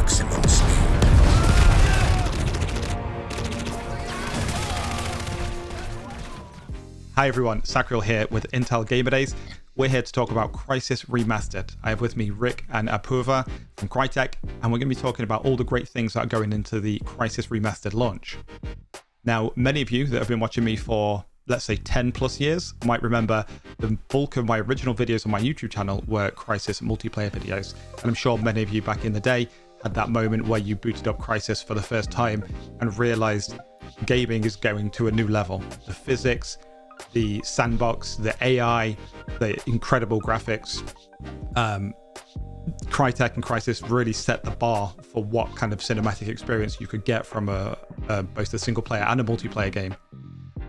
maximum speed. Hi everyone, Sacriel here with Intel Gamer Days. We're here to talk about Crysis Remastered. I have with me Rick and Apoorva from Crytek, and we're going to be talking about all the great things that are going into the Crysis Remastered launch. Now, many of you that have been watching me for, let's say, 10 plus years might remember the bulk of my original videos on my YouTube channel were Crysis multiplayer videos. And I'm sure many of you back in the day had that moment where you booted up Crysis for the first time and realized gaming is going to a new level. The physics, the sandbox, the AI, the incredible graphics. Crytek and Crysis really set the bar for what kind of cinematic experience you could get from both a single player and a multiplayer game.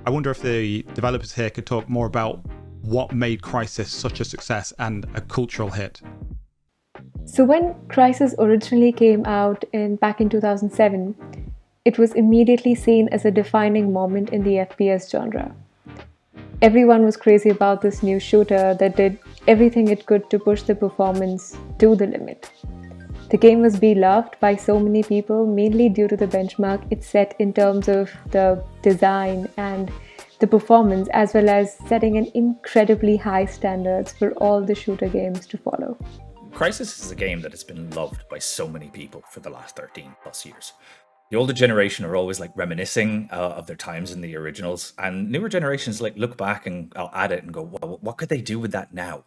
I wonder if the developers here could talk more about what made Crysis such a success and a cultural hit. So when Crysis originally came out back in 2007, it was immediately seen as a defining moment in the FPS genre. Everyone was crazy about this new shooter that did everything it could to push the performance to the limit. The game was beloved by so many people, mainly due to the benchmark it set in terms of the design and the performance, as well as setting an incredibly high standards for all the shooter games to follow. Crysis is a game that has been loved by so many people for the last 13 plus years. The older generation are always reminiscing of their times in the originals, and newer generations look back and at it and go, well, what could they do with that now?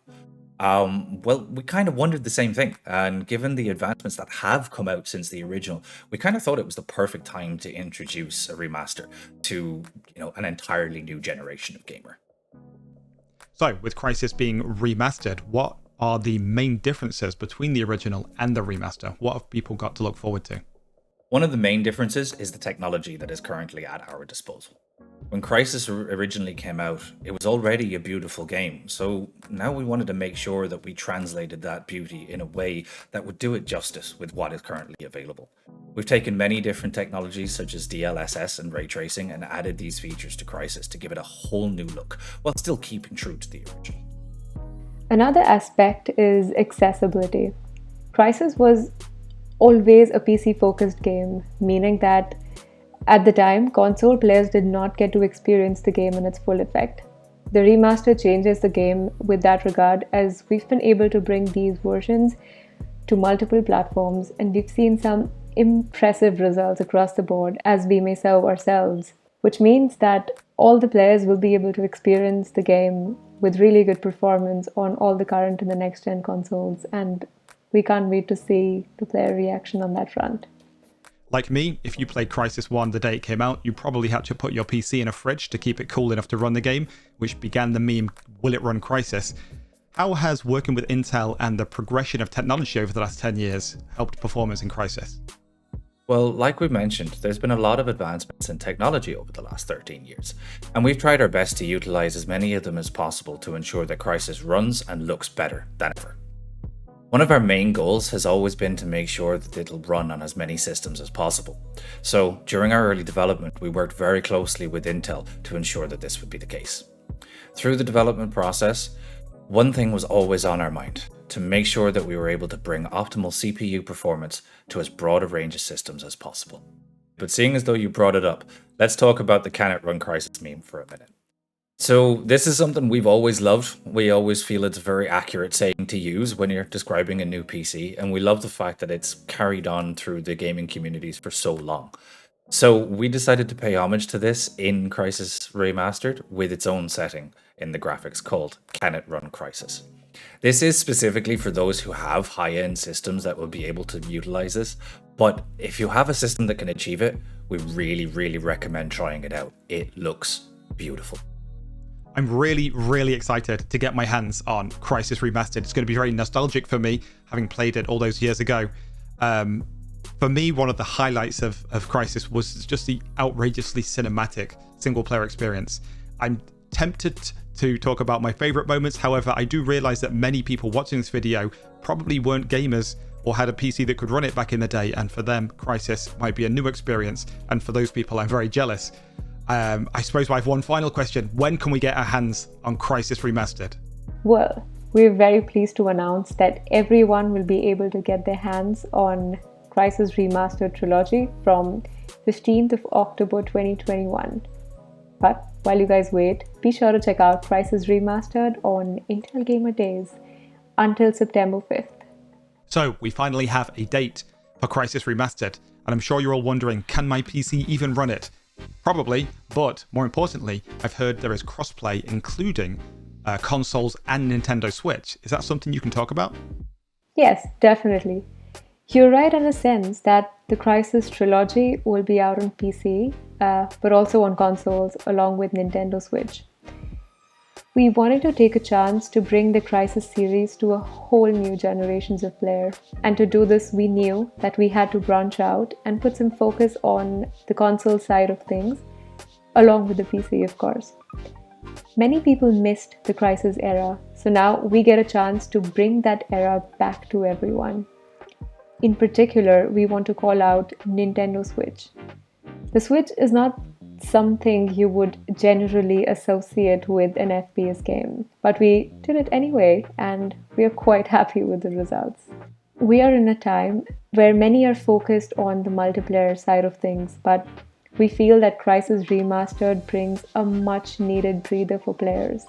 Well, we kind of wondered the same thing, and given the advancements that have come out since the original, we kind of thought it was the perfect time to introduce a remaster to an entirely new generation of gamer. So, with Crysis being remastered, what are the main differences between the original and the remaster? What have people got to look forward to? One of the main differences is the technology that is currently at our disposal. When Crysis originally came out, it was already a beautiful game, so now we wanted to make sure that we translated that beauty in a way that would do it justice with what is currently available. We've taken many different technologies such as DLSS and ray tracing and added these features to Crysis to give it a whole new look, while still keeping true to the original. Another aspect is accessibility. Crysis was always a PC-focused game, meaning that at the time, console players did not get to experience the game in its full effect. The remaster changes the game with that regard, as we've been able to bring these versions to multiple platforms, and we've seen some impressive results across the board as we may serve ourselves, which means that all the players will be able to experience the game with really good performance on all the current and the next-gen consoles, and we can't wait to see the player reaction on that front. Like me, if you played Crysis 1 the day it came out, you probably had to put your PC in a fridge to keep it cool enough to run the game, which began the meme, will it run Crysis? How has working with Intel and the progression of technology over the last 10 years helped performance in Crysis? Well, like we mentioned, there's been a lot of advancements in technology over the last 13 years, and we've tried our best to utilize as many of them as possible to ensure that Crysis runs and looks better than ever. One of our main goals has always been to make sure that it'll run on as many systems as possible. So during our early development, we worked very closely with Intel to ensure that this would be the case. Through the development process, one thing was always on our mind: to make sure that we were able to bring optimal CPU performance to as broad a range of systems as possible. But seeing as though you brought it up, let's talk about the "Can it run Crysis" meme for a minute. So this is something we've always loved. We always feel it's a very accurate saying to use when you're describing a new PC, and we love the fact that it's carried on through the gaming communities for so long. So we decided to pay homage to this in Crysis Remastered with its own setting in the graphics called "Can it run Crysis?" This is specifically for those who have high-end systems that will be able to utilize this, but if you have a system that can achieve it, we really, really recommend trying it out. It looks beautiful. I'm really, really excited to get my hands on Crysis Remastered. It's going to be very nostalgic for me, having played it all those years ago. For me, one of the highlights of Crysis was just the outrageously cinematic single-player experience. I'm tempted to talk about my favorite moments. However, I do realize that many people watching this video probably weren't gamers or had a PC that could run it back in the day, and for them, Crysis might be a new experience, and for those people, I'm very jealous. I suppose I have one final question. When can we get our hands on Crysis Remastered? Well, we're very pleased to announce that everyone will be able to get their hands on Crysis Remastered trilogy from 15th of October 2021. But while you guys wait, be sure to check out Crysis Remastered on Intel Gamer Days until September 5th. So we finally have a date for Crysis Remastered, and I'm sure you're all wondering, can my PC even run it? Probably, but more importantly, I've heard there is crossplay including consoles and Nintendo Switch. Is that something you can talk about? Yes, definitely. You're right in a sense that the Crysis trilogy will be out on PC, but also on consoles along with Nintendo Switch. We wanted to take a chance to bring the Crysis series to a whole new generations of players. And to do this, we knew that we had to branch out and put some focus on the console side of things, along with the PC, of course. Many people missed the Crysis era, so now we get a chance to bring that era back to everyone. In particular, we want to call out Nintendo Switch. The Switch is not something you would generally associate with an FPS game, but we did it anyway, and we are quite happy with the results. We are in a time where many are focused on the multiplayer side of things, but we feel that Crysis Remastered brings a much needed breather for players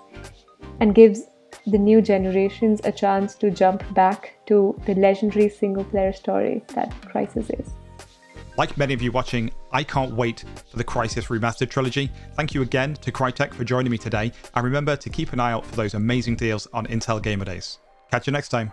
and gives the new generations a chance to jump back to the legendary single player story that Crysis is. Like many of you watching, I can't wait for the Crysis Remastered trilogy. Thank you again to Crytek for joining me today, and remember to keep an eye out for those amazing deals on Intel Gamer Days. Catch you next time.